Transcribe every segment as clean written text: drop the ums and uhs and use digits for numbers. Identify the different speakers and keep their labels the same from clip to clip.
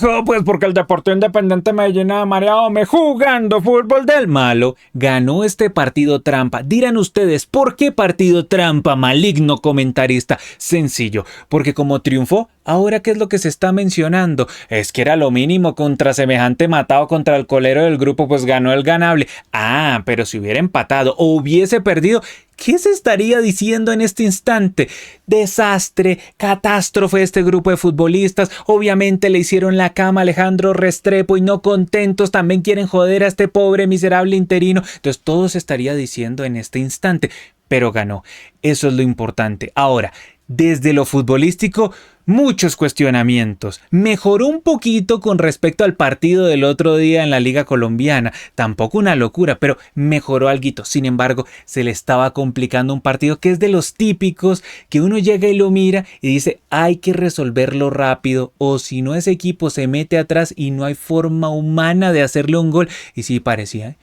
Speaker 1: rojo, pues porque el Deportivo Independiente Medellín ha mareado me jugando fútbol del malo. Ganó este partido trampa. Dirán ustedes, ¿por qué partido trampa, maligno comentarista? Sencillo, porque como triunfó, ahora ¿qué es lo que se está mencionando? Es que era lo mínimo contra semejante matado contra el colero del grupo, pues ganó el ganable. Ah, pero si hubiera empatado o hubiese perdido, ¿qué se estaría diciendo en este instante? Desastre, catástrofe este grupo de futbolistas. Obviamente le hicieron la cama a Alejandro Restrepo y no contentos también quieren joder a este pobre miserable interino. Entonces todo se estaría diciendo en este instante. Pero ganó. Eso es lo importante. Ahora, desde lo futbolístico, muchos cuestionamientos. Mejoró un poquito con respecto al partido del otro día en la Liga Colombiana. Tampoco una locura, pero mejoró alguito. Sin embargo, se le estaba complicando un partido que es de los típicos que uno llega y lo mira y dice hay que resolverlo rápido o si no ese equipo se mete atrás y no hay forma humana de hacerle un gol. Y sí, parecía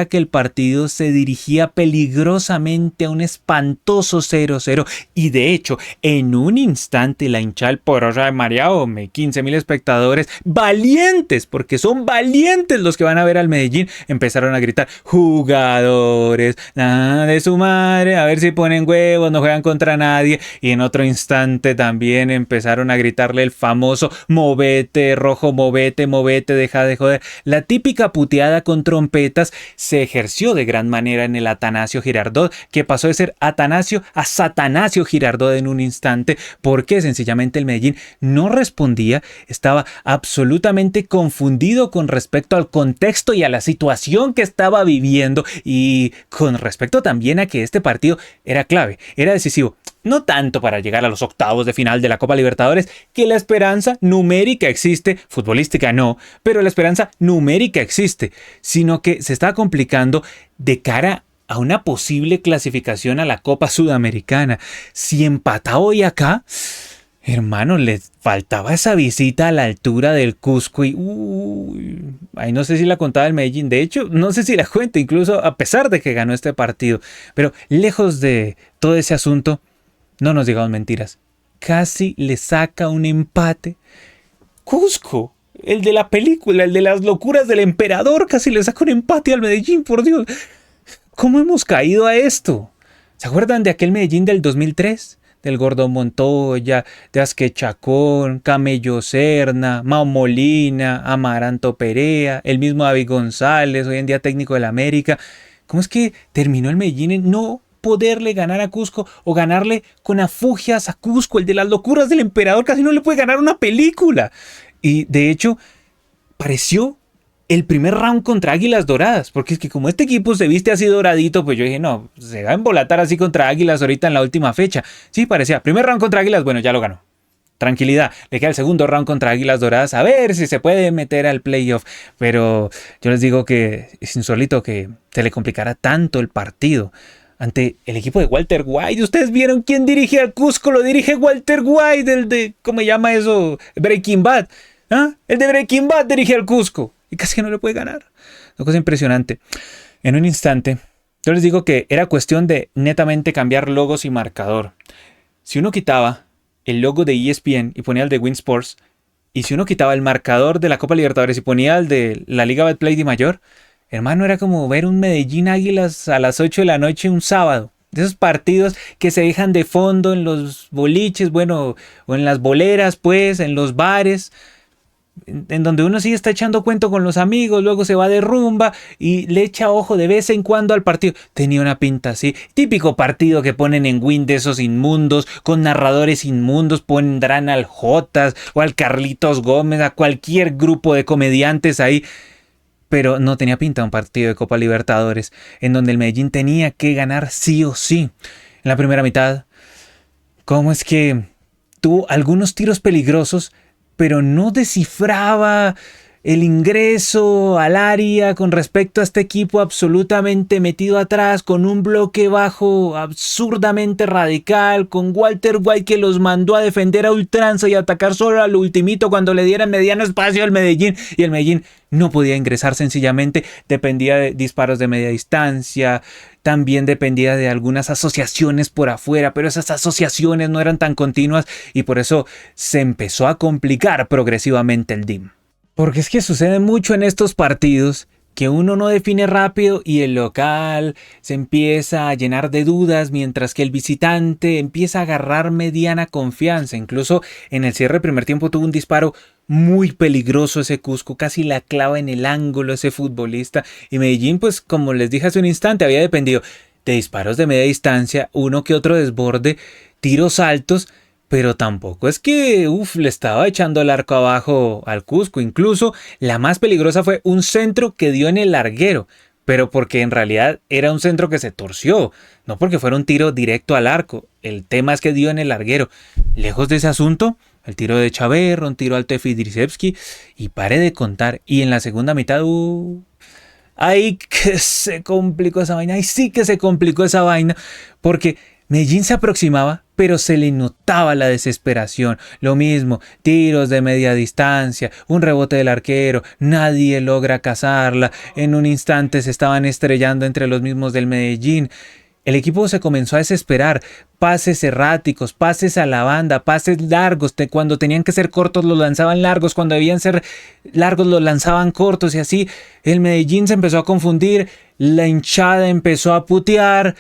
Speaker 1: que el partido se dirigía peligrosamente a un espantoso 0-0 y de hecho, en un instante la hinchada poderosa de Mariao, 15.000 espectadores, valientes, porque son valientes los que van a ver al Medellín, empezaron a gritar, jugadores, nada de su madre, a ver si ponen huevos, no juegan contra nadie, y en otro instante también empezaron a gritarle el famoso, movete, rojo, movete, deja de joder. La típica puteada con trompetas se ejerció de gran manera en el Atanasio Girardot, que pasó de ser Atanasio a Satanasio Girardot en un instante, porque sencillamente el Medellín no respondía, estaba absolutamente confundido con respecto al contexto y a la situación que estaba viviendo y con respecto también a que este partido era clave, era decisivo. No tanto para llegar a los octavos de final de la Copa Libertadores, que la esperanza numérica existe, futbolística no, pero la esperanza numérica existe, sino que se está complicando de cara a una posible clasificación a la Copa Sudamericana. Si empata hoy acá, hermano, le faltaba esa visita a la altura del Cusco y ahí no sé si la contaba el Medellín, de hecho no sé si la cuenta incluso a pesar de que ganó este partido, pero lejos de todo ese asunto, no nos digamos mentiras, casi le saca un empate Cusco. El de la película, el de las locuras del emperador, casi le saca un empate al Medellín, por Dios. ¿Cómo hemos caído a esto? ¿Se acuerdan de aquel Medellín del 2003? Del Gordo Montoya, de Asque Chacón, Camello Serna, Mao Molina, Amaranto Perea, el mismo David González, hoy en día técnico del América. ¿Cómo es que terminó el Medellín en no poderle ganar a Cusco o ganarle con afugias a Cusco? El de las locuras del emperador casi no le puede ganar una película. Y de hecho, pareció el primer round contra Águilas Doradas, porque es que como este equipo se viste así doradito, pues yo dije, no, se va a embolatar así contra Águilas ahorita en la última fecha. Sí, parecía, primer round contra Águilas, bueno, ya lo ganó. Tranquilidad, le queda el segundo round contra Águilas Doradas, a ver si se puede meter al playoff, pero yo les digo que es insólito que se le complicara tanto el partido ante el equipo de Walter White. Ustedes vieron quién dirige al Cusco, lo dirige Walter White, el de, ¿cómo se llama eso? Breaking Bad. ¿Ah? El de Breaking Bad dirige al Cusco. Y casi que no le puede ganar. Una cosa impresionante. En un instante, yo les digo que era cuestión de netamente cambiar logos y marcador. Si uno quitaba el logo de ESPN y ponía el de Win Sports, y si uno quitaba el marcador de la Copa Libertadores y ponía el de la Liga Betplay de Mayor, hermano, era como ver un Medellín Águilas a las 8 de la noche un sábado. De esos partidos que se dejan de fondo en los boliches, bueno, o en las boleras, pues, en los bares, en donde uno sí está echando cuento con los amigos, luego se va de rumba y le echa ojo de vez en cuando al partido. Tenía una pinta así, típico partido que ponen en Win de esos inmundos, con narradores inmundos, pondrán al Jotas o al Carlitos Gómez, a cualquier grupo de comediantes ahí. Pero no tenía pinta un partido de Copa Libertadores, en donde el Medellín tenía que ganar sí o sí. En la primera mitad, ¿cómo es que tuvo algunos tiros peligrosos, pero no descifraba el ingreso al área con respecto a este equipo absolutamente metido atrás, con un bloque bajo absurdamente radical, con Walter White que los mandó a defender a ultranza y atacar solo al ultimito cuando le dieran mediano espacio al Medellín, y el Medellín no podía ingresar sencillamente, dependía de disparos de media distancia, también dependía de algunas asociaciones por afuera, pero esas asociaciones no eran tan continuas y por eso se empezó a complicar progresivamente el DIM. Porque es que sucede mucho en estos partidos que uno no define rápido y el local se empieza a llenar de dudas mientras que el visitante empieza a agarrar mediana confianza. Incluso en el cierre del primer tiempo tuvo un disparo muy peligroso ese Cusco, casi la clava en el ángulo ese futbolista. Y Medellín, pues como les dije hace un instante, había dependido de disparos de media distancia, uno que otro desborde, tiros altos, pero tampoco es que le estaba echando el arco abajo al Cusco. Incluso la más peligrosa fue un centro que dio en el larguero, pero porque en realidad era un centro que se torció, no porque fuera un tiro directo al arco. El tema es que dio en el larguero. Lejos de ese asunto, el tiro de Chaverro, un tiro alto de Fidrisevski, y pare de contar. Y en la segunda mitad, ahí que se complicó esa vaina, ahí sí que se complicó esa vaina, porque Medellín se aproximaba, pero se le notaba la desesperación. Lo mismo, tiros de media distancia, un rebote del arquero, nadie logra cazarla. En un instante se estaban estrellando entre los mismos del Medellín. El equipo se comenzó a desesperar. Pases erráticos, pases a la banda, pases largos. Cuando tenían que ser cortos los lanzaban largos, cuando debían ser largos los lanzaban cortos y así. El Medellín se empezó a confundir, la hinchada empezó a putear.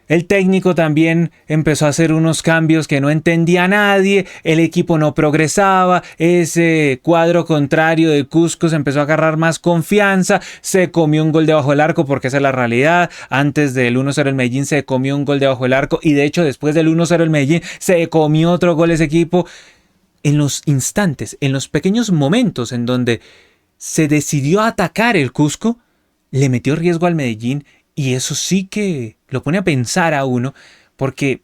Speaker 1: El técnico también empezó a hacer unos cambios que no entendía nadie, el equipo no progresaba, ese cuadro contrario de Cusco se empezó a agarrar más confianza, se comió un gol debajo del arco porque esa es la realidad. Antes del 1-0 el Medellín se comió un gol debajo del arco y de hecho después del 1-0 el Medellín se comió otro gol ese equipo. En los instantes, en los pequeños momentos en donde se decidió atacar el Cusco, le metió riesgo al Medellín. Y eso sí que lo pone a pensar a uno, porque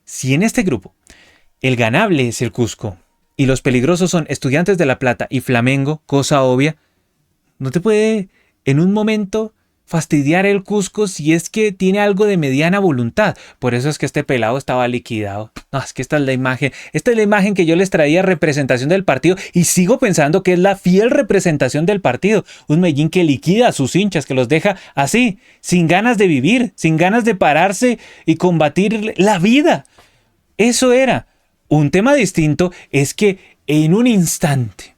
Speaker 1: si en este grupo el ganable es el Cusco y los peligrosos son Estudiantes de La Plata y Flamengo, cosa obvia, no te puede en un momento fastidiar el Cusco si es que tiene algo de mediana voluntad. Por eso es que este pelado estaba liquidado. No, es que esta es la imagen que yo les traía, representación del partido, y sigo pensando que es la fiel representación del partido. Un Medellín que liquida a sus hinchas, que los deja así, sin ganas de vivir, sin ganas de pararse y combatir la vida. Eso era. Un tema distinto es que en un instante,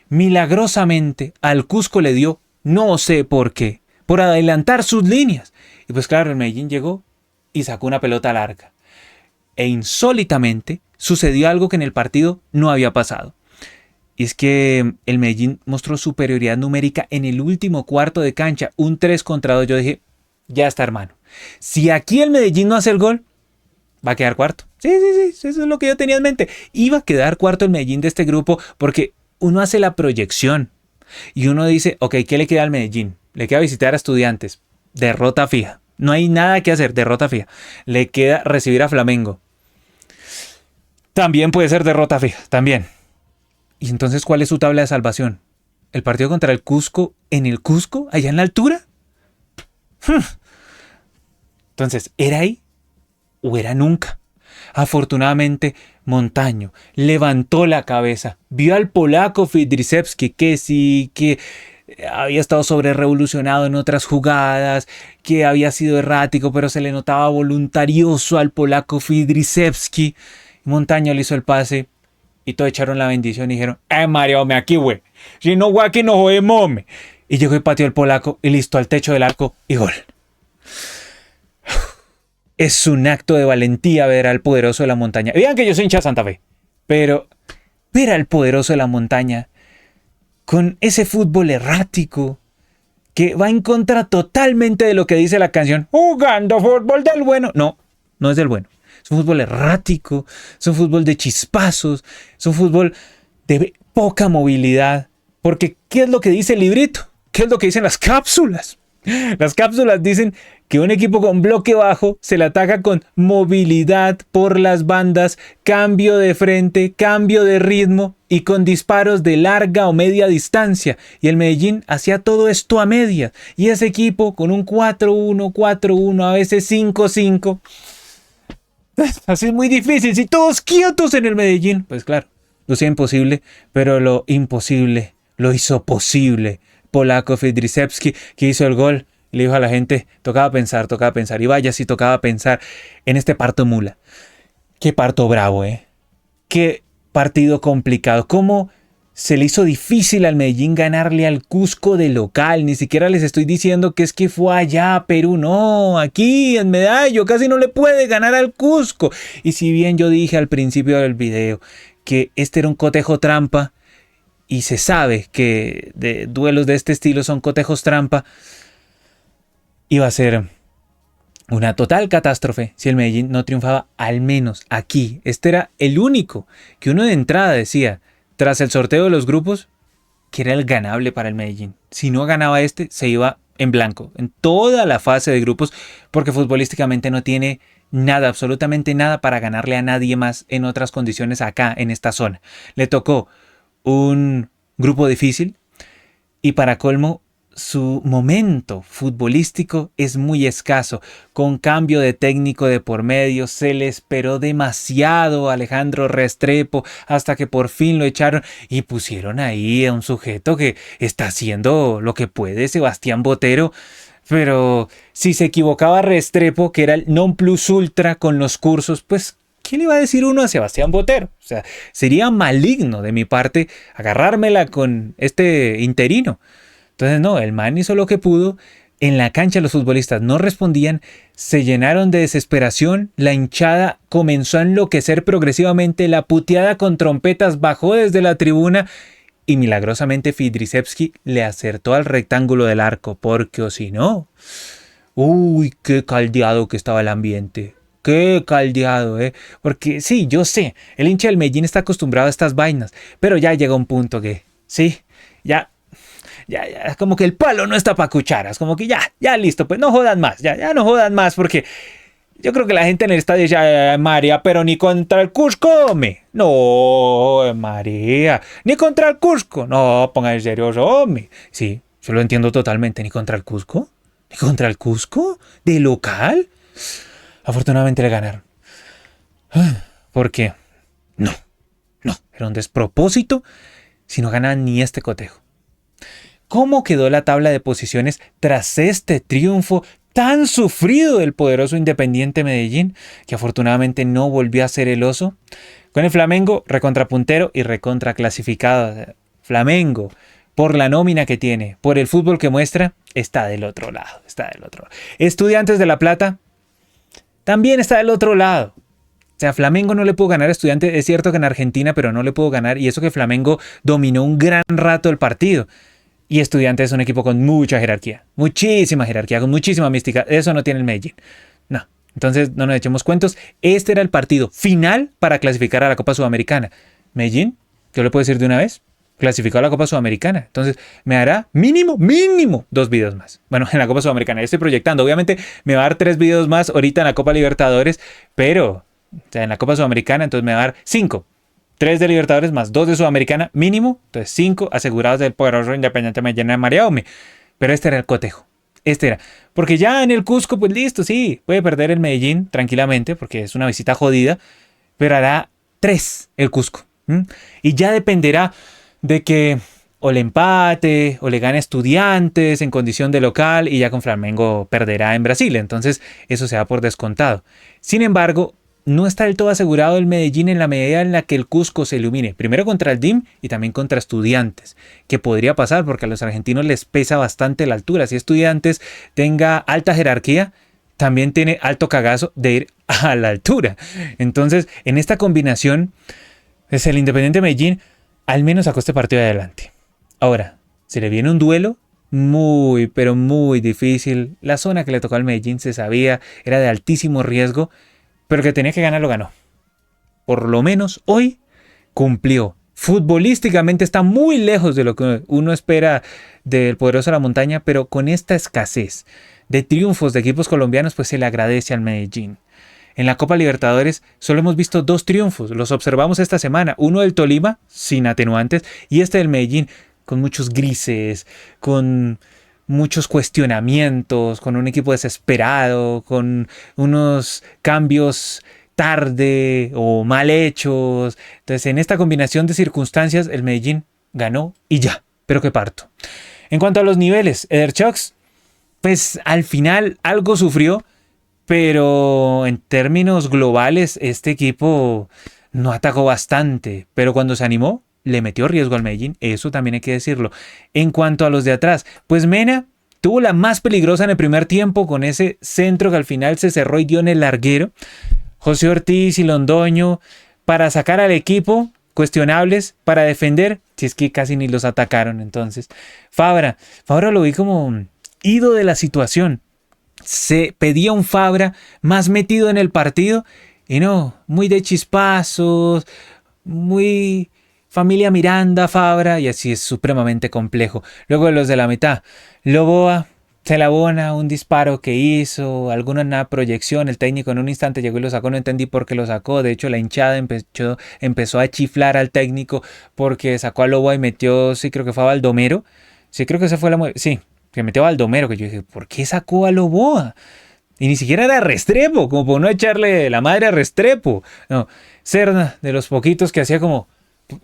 Speaker 1: milagrosamente, al Cusco le dio, no sé por qué, por adelantar sus líneas. Y pues claro, el Medellín llegó y sacó una pelota larga. E insólitamente sucedió algo que en el partido no había pasado. Y es que el Medellín mostró superioridad numérica en el último cuarto de cancha, un 3-2. Yo dije, ya está, hermano. Si aquí el Medellín no hace el gol, va a quedar cuarto. Sí, eso es lo que yo tenía en mente. Iba a quedar cuarto el Medellín de este grupo porque uno hace la proyección y uno dice, ok, ¿qué le queda al Medellín? Le queda visitar a Estudiantes, derrota fija. No hay nada que hacer, derrota fija. Le queda recibir a Flamengo. También puede ser derrota fija, también. ¿Y entonces cuál es su tabla de salvación? ¿El partido contra el Cusco en el Cusco, allá en la altura? Entonces, ¿era ahí o era nunca? Afortunadamente, Montaño levantó la cabeza, vio al polaco Fidrisevski, que sí, que había estado sobre revolucionado en otras jugadas, que había sido errático, pero se le notaba voluntarioso al polaco Fidrisevski. Montaño le hizo el pase y todos echaron la bendición y dijeron, Mario, me aquí, güey. Si no, güey, aquí no jodemos, hombre. Y llegó y pateó el polaco y listo, al techo del arco y gol. Es un acto de valentía ver al poderoso de la montaña. Vean que yo soy hincha de Santa Fe, pero ver al poderoso de la montaña con ese fútbol errático que va en contra totalmente de lo que dice la canción, jugando fútbol del bueno. No, no es del bueno. Es un fútbol errático, es un fútbol de chispazos, es un fútbol de poca movilidad. Porque, ¿qué es lo que dice el librito? ¿Qué es lo que dicen las cápsulas? Las cápsulas dicen que un equipo con bloque bajo se le ataca con movilidad por las bandas, cambio de frente, cambio de ritmo y con disparos de larga o media distancia. Y el Medellín hacía todo esto a medias. Y ese equipo con un 4-1, 4-1, a veces 5-5. Así es muy difícil. Si todos quietos en el Medellín, pues claro, lo hacía imposible, pero lo imposible lo hizo posible. Polakov y Drisevski, que hizo el gol, le dijo a la gente, tocaba pensar, y vaya si tocaba pensar en este parto mula. Qué parto bravo, qué partido complicado, cómo se le hizo difícil al Medellín ganarle al Cusco de local. Ni siquiera les estoy diciendo que es que fue allá a Perú, no, aquí en Medallo casi no le puede ganar al Cusco. Y si bien yo dije al principio del video que este era un cotejo trampa, y se sabe que de duelos de este estilo son cotejos trampa, iba a ser una total catástrofe si el Medellín no triunfaba al menos aquí. Este era el único que uno de entrada decía, tras el sorteo de los grupos, que era el ganable para el Medellín. Si no ganaba este, se iba en blanco en toda la fase de grupos, porque futbolísticamente no tiene nada, absolutamente nada para ganarle a nadie más en otras condiciones acá, en esta zona. Le tocó un grupo difícil y para colmo su momento futbolístico es muy escaso, con cambio de técnico de por medio. Se le esperó demasiado a Alejandro Restrepo hasta que por fin lo echaron y pusieron ahí a un sujeto que está haciendo lo que puede, Sebastián Botero. Pero si se equivocaba Restrepo, que era el non plus ultra con los cursos, pues ¿qué le iba a decir uno a Sebastián Botero? O sea, sería maligno de mi parte agarrármela con este interino. Entonces no, el man hizo lo que pudo. En la cancha los futbolistas no respondían, se llenaron de desesperación, la hinchada comenzó a enloquecer progresivamente, la puteada con trompetas bajó desde la tribuna y milagrosamente Fidrisevski le acertó al rectángulo del arco, porque o si no, uy, qué caldeado que estaba el ambiente. Qué caldeado, porque sí, yo sé, el hincha del Medellín está acostumbrado a estas vainas, pero ya llega un punto que, sí, ya, como que el palo no está para cucharas, como que ya listo, pues no jodan más, ya no jodan más, porque yo creo que la gente en el estadio ya, María, pero ni contra el Cusco, hombre. No, María, ni contra el Cusco, no, pongan en serio, hombre. Sí, yo lo entiendo totalmente, ni contra el Cusco, ni contra el Cusco, de local. Afortunadamente le ganaron. ¿Por qué? No, era un despropósito si no ganaban ni este cotejo. ¿Cómo quedó la tabla de posiciones tras este triunfo tan sufrido del poderoso Independiente Medellín, que afortunadamente no volvió a ser el oso? Con el Flamengo recontrapuntero y recontraclasificado. Flamengo, por la nómina que tiene, por el fútbol que muestra, está del otro lado. Estudiantes de La Plata también está del otro lado. O sea, Flamengo no le pudo ganar a Estudiantes. Es cierto que en Argentina, pero no le pudo ganar. Y eso que Flamengo dominó un gran rato el partido. Y Estudiantes es un equipo con mucha jerarquía. Muchísima jerarquía, con muchísima mística. Eso no tiene el Medellín. No. Entonces, no nos echemos cuentos. Este era el partido final para clasificar a la Copa Sudamericana. Medellín, yo le puedo decir de una vez, clasificó a la Copa Sudamericana. Entonces, me hará mínimo 2 videos más. Bueno, en la Copa Sudamericana. Ya estoy proyectando. Obviamente, me va a dar 3 videos más ahorita en la Copa Libertadores. Pero, o sea, en la Copa Sudamericana, entonces me va a dar 5. 3 de Libertadores más 2 de Sudamericana mínimo. Entonces 5 asegurados del poderoso Independiente Medellín de Mariaome. Pero este era el cotejo. Porque ya en el Cusco, pues listo, sí. Puede perder el Medellín tranquilamente porque es una visita jodida. Pero hará 3 el Cusco. Y ya dependerá de que o le empate o le gane Estudiantes en condición de local y ya con Flamengo perderá en Brasil. Entonces eso se da por descontado. Sin embargo, no está del todo asegurado el Medellín en la medida en la que el Cusco se ilumine. Primero contra el DIM y también contra Estudiantes. Que podría pasar porque a los argentinos les pesa bastante la altura. Si Estudiantes tenga alta jerarquía, también tiene alto cagazo de ir a la altura. Entonces, en esta combinación, es el Independiente Medellín al menos sacó este partido adelante. Ahora, se le viene un duelo muy, pero muy difícil. La zona que le tocó al Medellín se sabía, era de altísimo riesgo. Pero que tenía que ganar, lo ganó. Por lo menos hoy cumplió. Futbolísticamente está muy lejos de lo que uno espera del poderoso de la montaña, pero con esta escasez de triunfos de equipos colombianos, pues se le agradece al Medellín. En la Copa Libertadores solo hemos visto 2 triunfos, los observamos esta semana, uno del Tolima, sin atenuantes, y este del Medellín, con muchos grises, con muchos cuestionamientos, con un equipo desesperado, con unos cambios tarde o mal hechos. Entonces, en esta combinación de circunstancias, el Medellín ganó y ya, pero qué parto. En cuanto a los niveles, Eder Chox, pues al final algo sufrió, pero en términos globales este equipo no atacó bastante, pero cuando se animó le metió riesgo al Medellín, eso también hay que decirlo. En cuanto a los de atrás, pues Mena tuvo la más peligrosa en el primer tiempo con ese centro que al final se cerró y dio en el larguero. José Ortiz y Londoño para sacar al equipo, cuestionables, para defender, si es que casi ni los atacaron. Entonces Fabra lo vi como ido de la situación. Se pedía un Fabra más metido en el partido y no, muy de chispazos, muy familia Miranda, Fabra, y así es supremamente complejo. Luego de los de la mitad, Loboa se la abona un disparo que hizo, alguna proyección, el técnico en un instante llegó y lo sacó, no entendí por qué lo sacó, de hecho la hinchada empezó a chiflar al técnico porque sacó a Loboa y metió, sí creo que fue a Baldomero, sí creo que esa fue sí, que metió a Baldomero, que yo dije, ¿por qué sacó a Loboa? Y ni siquiera era Restrepo, como por no echarle la madre a Restrepo. No, Serna, de los poquitos que hacía como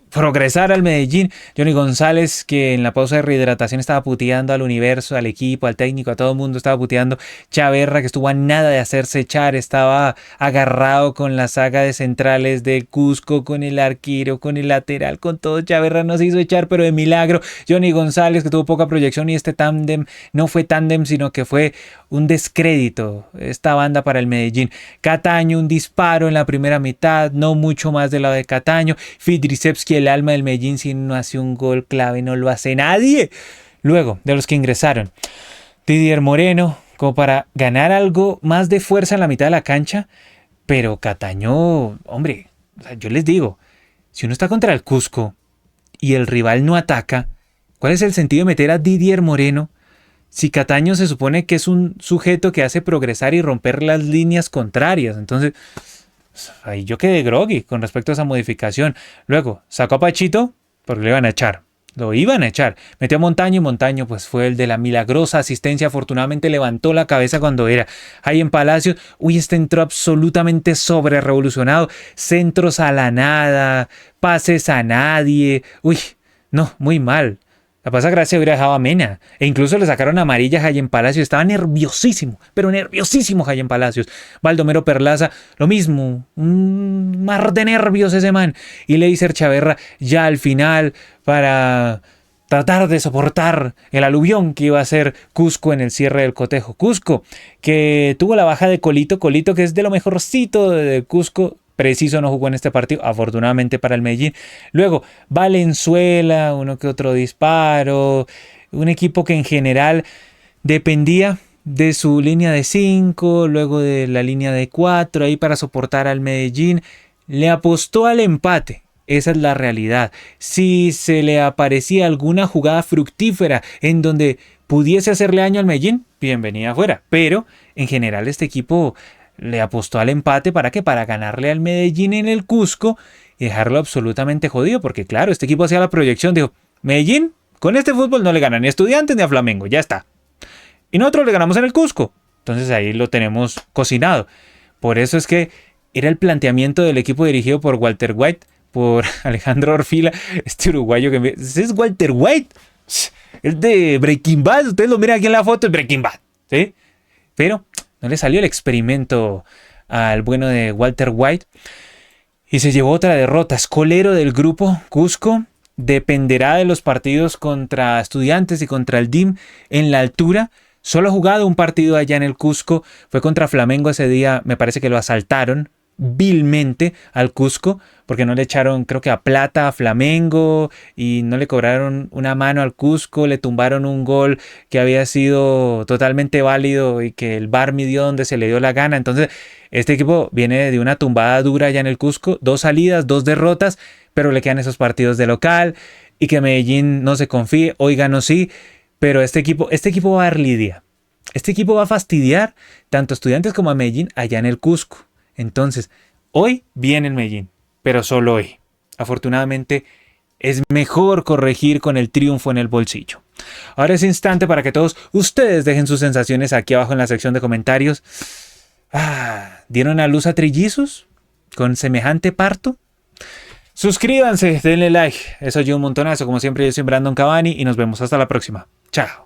Speaker 1: progresar al Medellín. Johnny González, que en la pausa de rehidratación estaba puteando al universo, al equipo, al técnico, a todo el mundo estaba puteando. Chaverra, que estuvo a nada de hacerse echar, estaba agarrado con la saga de centrales del Cusco, con el arquero, con el lateral, con todo. Chaverra no se hizo echar, pero de milagro. Johnny González, que tuvo poca proyección, y este tándem no fue tándem, sino que fue un descrédito esta banda para el Medellín. Cataño, un disparo en la primera mitad, no mucho más del lado de Cataño. Fidrisevski, el alma del Medellín, si no hace un gol clave no lo hace nadie. Luego, de los que ingresaron, Didier Moreno, como para ganar algo más de fuerza en la mitad de la cancha, pero Cataño, hombre, yo les digo, si uno está contra el Cusco y el rival no ataca, ¿cuál es el sentido de meter a Didier Moreno? Si Cataño se supone que es un sujeto que hace progresar y romper las líneas contrarias. Entonces, ahí yo quedé groggy con respecto a esa modificación. Luego, sacó a Pachito porque le iban a echar. Lo iban a echar. Metió a Montaño y Montaño pues fue el de la milagrosa asistencia. Afortunadamente levantó la cabeza cuando era. Ahí en Palacios, este entró absolutamente sobre revolucionado. Centros a la nada, pases a nadie. No, muy mal. La pasa gracia hubiera dejado a Mena. E incluso le sacaron amarilla a Jayen Palacios. Estaba nerviosísimo, pero nerviosísimo Jayen Palacios. Baldomero Perlaza, lo mismo. Un mar de nervios ese man. Y Leiser Chaverra ya al final para tratar de soportar el aluvión que iba a ser Cusco en el cierre del cotejo. Cusco, que tuvo la baja de Colito que es de lo mejorcito de Cusco. Preciso no jugó en este partido, afortunadamente para el Medellín. Luego, Valenzuela, uno que otro disparo. Un equipo que en general dependía de su línea de 5, luego de la línea de 4, ahí para soportar al Medellín. Le apostó al empate. Esa es la realidad. Si se le aparecía alguna jugada fructífera en donde pudiese hacerle daño al Medellín, bienvenida fuera. Pero en general este equipo le apostó al empate. ¿Para qué? Para ganarle al Medellín en el Cusco y dejarlo absolutamente jodido. Porque claro, este equipo hacía la proyección. Dijo, Medellín, con este fútbol no le gana ni a Estudiantes ni a Flamengo. Ya está. Y nosotros le ganamos en el Cusco. Entonces ahí lo tenemos cocinado. Por eso es que era el planteamiento del equipo dirigido por Walter White, por Alejandro Orfila, este uruguayo que ¿ese es Walter White? Es de Breaking Bad. Ustedes lo miran aquí en la foto, es Breaking Bad. ¿Sí? Pero no le salió el experimento al bueno de Walter White y se llevó otra derrota. Escolero del grupo Cusco, dependerá de los partidos contra Estudiantes y contra el DIM en la altura. Solo ha jugado un partido allá en el Cusco, fue contra Flamengo ese día, me parece que lo asaltaron vilmente al Cusco porque no le echaron, creo que a plata a Flamengo y no le cobraron una mano al Cusco, le tumbaron un gol que había sido totalmente válido y que el VAR midió donde se le dio la gana. Entonces este equipo viene de una tumbada dura ya en el Cusco, 2 salidas, 2 derrotas, pero le quedan esos partidos de local y que Medellín no se confíe, hoy ganó sí, Pero este equipo va a dar lidia. Este equipo va a fastidiar tanto a Estudiantes como a Medellín allá en el Cusco. Entonces, hoy viene el Medellín, pero solo hoy. Afortunadamente, es mejor corregir con el triunfo en el bolsillo. Ahora es instante para que todos ustedes dejen sus sensaciones aquí abajo en la sección de comentarios. ¿Dieron a luz a trillizos con semejante parto? Suscríbanse, denle like, eso ayuda un montonazo. Como siempre, yo soy Brandon Cavani y nos vemos hasta la próxima. Chao.